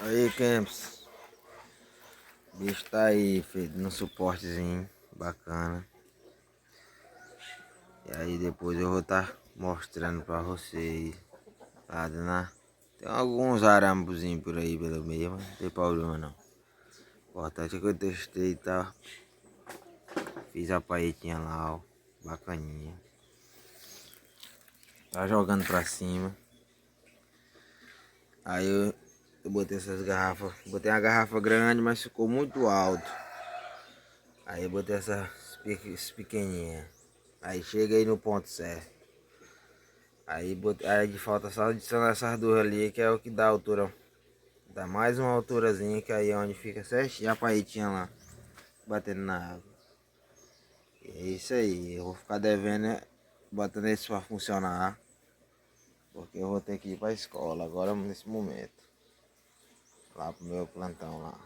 Aí, Camps, o bicho tá aí, feito no suportezinho, bacana. E aí depois eu vou estar mostrando pra vocês, tá, né? Tem alguns arambozinhos por aí pelo meio, mas não tem problema não. O importante é que eu testei, tá? Fiz a paetinha lá, ó, bacaninha. Tá jogando pra cima. Aí eu botei essas garrafas, botei uma garrafa grande, mas ficou muito alto. Aí eu botei essas pequenininhas. Aí chega aí no ponto certo. Aí falta só adicionar essas duas ali, que é o que dá altura. Dá mais uma alturazinha, que aí é onde fica certinho a paetinha lá, batendo na água. E é isso aí, eu vou ficar devendo, né, botando isso pra funcionar. Porque eu vou ter que ir pra escola agora nesse momento. Lá pro meu plantão lá.